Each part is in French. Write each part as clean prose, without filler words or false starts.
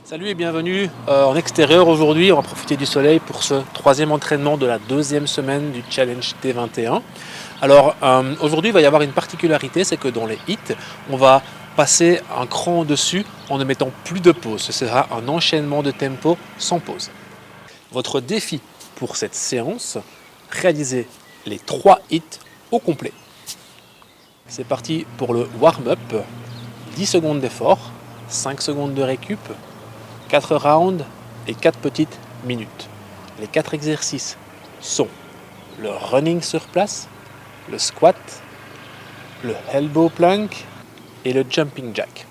Salut et bienvenue en extérieur aujourd'hui. On va profiter du soleil pour ce troisième entraînement de la deuxième semaine du Challenge T21. Alors aujourd'hui il va y avoir une particularité, c'est que dans les hits, on va passer un cran au-dessus en ne mettant plus de pause. Ce sera un enchaînement de tempo sans pause. Votre défi pour cette séance, réaliser les 3 hits au complet. C'est parti pour le warm-up. 10 secondes d'effort, 5 secondes de récup, 4 rounds et 4 petites minutes. Les 4 exercices sont le running sur place, le squat, le elbow plank et le jumping jack.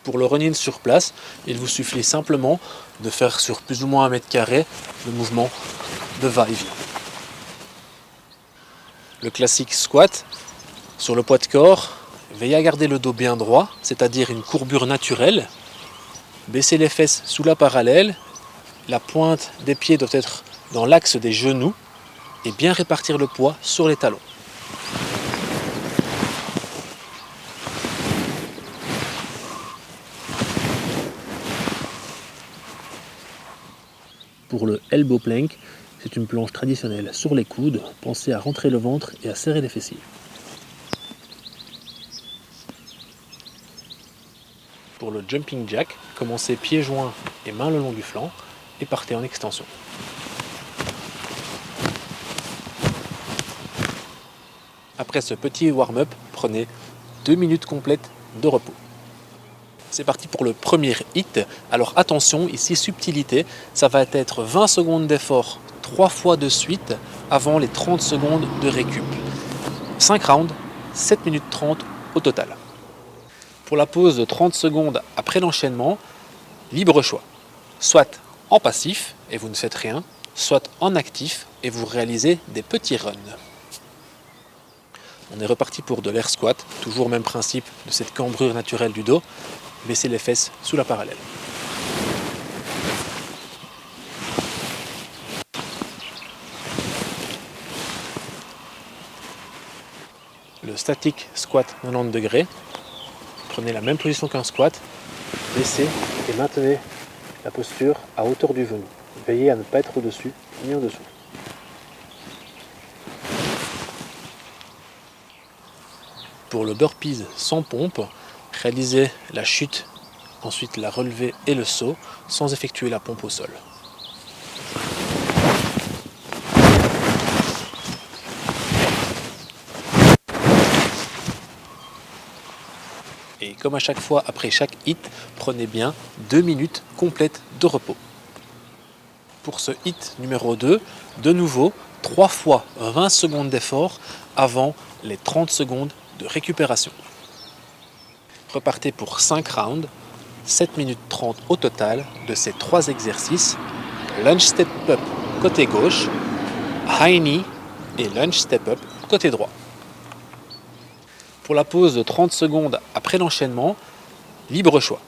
Pour le running sur place, il vous suffit simplement de faire sur plus ou moins 1 mètre carré le mouvement de va-et-vient. Le classique squat, sur le poids de corps, veillez à garder le dos bien droit, c'est-à-dire une courbure naturelle. Baissez les fesses sous la parallèle, la pointe des pieds doit être dans l'axe des genoux et bien répartir le poids sur les talons. Pour le elbow plank, c'est une planche traditionnelle sur les coudes. Pensez à rentrer le ventre et à serrer les fessiers. Pour le jumping jack, commencez pieds joints et mains le long du flanc et partez en extension. Après ce petit warm-up, prenez 2 minutes complètes de repos. C'est parti pour le premier hit. Alors attention, ici subtilité, ça va être 20 secondes d'effort 3 fois de suite avant les 30 secondes de récup. 5 rounds, 7 minutes 30 au total. Pour la pause de 30 secondes après l'enchaînement, libre choix. Soit en passif et vous ne faites rien, soit en actif et vous réalisez des petits runs. On est reparti pour de l'air squat, toujours même principe de cette cambrure naturelle du dos. Baissez les fesses sous la parallèle. Le static squat 90 degrés. Prenez la même position qu'un squat, baissez et maintenez la posture à hauteur du genou. Veillez à ne pas être au-dessus ni en dessous. Pour le burpees sans pompe, réalisez la chute, ensuite la relevée et le saut sans effectuer la pompe au sol. Et comme à chaque fois, après chaque hit, prenez bien 2 minutes complètes de repos. Pour ce hit numéro 2, de nouveau, 3 fois 20 secondes d'effort avant les 30 secondes de récupération. Repartez pour 5 rounds, 7 minutes 30 au total de ces 3 exercices. Lunge step up côté gauche, high knee et lunge step up côté droit. Pour la pause de 30 secondes après l'enchaînement, libre choix.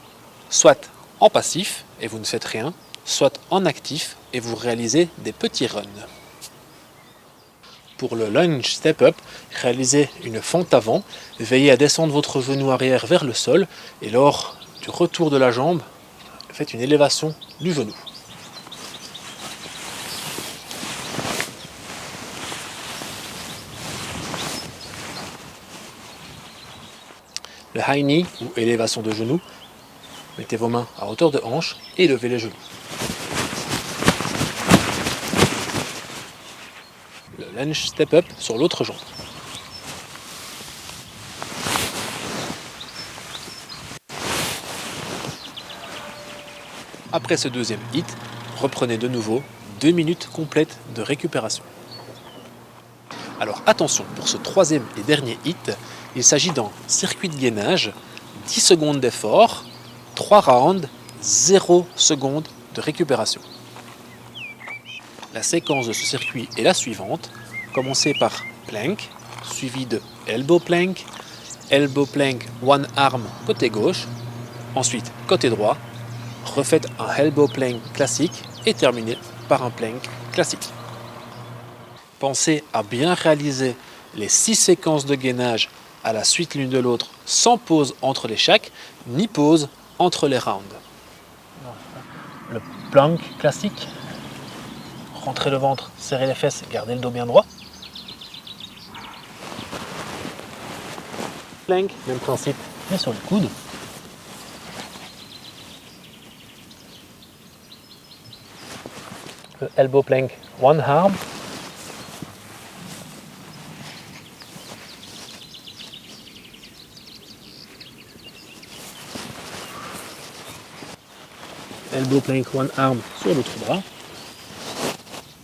Soit en passif et vous ne faites rien, soit en actif et vous réalisez des petits runs. Pour le lunge step up, réalisez une fente avant, veillez à descendre votre genou arrière vers le sol et lors du retour de la jambe, faites une élévation du genou. Le high knee ou élévation de genou, mettez vos mains à hauteur de hanche et levez les genoux. Le lunge step up sur l'autre jambe. Après ce deuxième hit, reprenez de nouveau 2 minutes complètes de récupération. Alors attention, pour ce troisième et dernier hit, il s'agit d'un circuit de gainage, 10 secondes d'effort, 3 rounds, 0 secondes de récupération. La séquence de ce circuit est la suivante. Commencez par plank, suivi de elbow plank one arm côté gauche, ensuite côté droit, refaites un elbow plank classique et terminez par un plank classique. Pensez à bien réaliser les 6 séquences de gainage à la suite l'une de l'autre sans pause entre les chaque, ni pause entre les rounds. Le plank classique. Rentrez le ventre, serrez les fesses, gardez le dos bien droit. Plank, même principe, mais sur le coude. Le elbow plank, one arm. Elbow plank, one arm sur l'autre bras.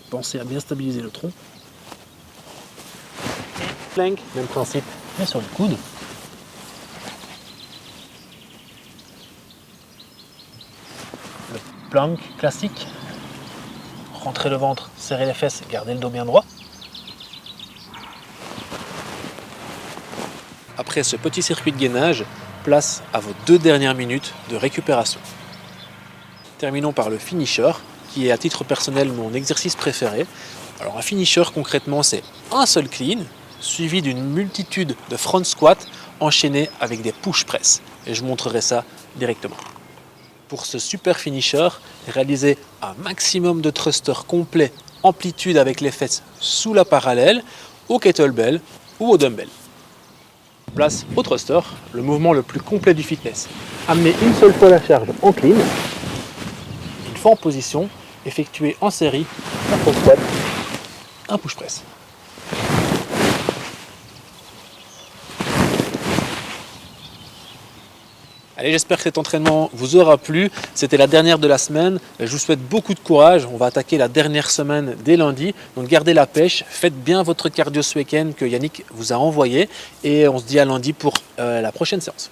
Pensez à bien stabiliser le tronc. Plank, même principe, mais sur le coude. Le plank classique. Rentrez le ventre, serrez les fesses, gardez le dos bien droit. Après ce petit circuit de gainage, place à vos 2 dernières minutes de récupération. Terminons par le finisher, qui est à titre personnel mon exercice préféré. Alors un finisher concrètement c'est un seul clean, suivi d'une multitude de front squats enchaînés avec des push press. Et je montrerai ça directement. Pour ce super finisher, réalisez un maximum de thrusters complets, amplitude avec les fesses sous la parallèle, au kettlebell ou au dumbbell. Place au thruster, le mouvement le plus complet du fitness. Amenez une seule fois la charge en clean, une fois en position, effectuez en série un front squat, un push press. Allez, j'espère que cet entraînement vous aura plu. C'était la dernière de la semaine. Je vous souhaite beaucoup de courage. On va attaquer la dernière semaine dès lundi. Donc gardez la pêche. Faites bien votre cardio ce week-end que Yannick vous a envoyé. Et on se dit à lundi pour la prochaine séance.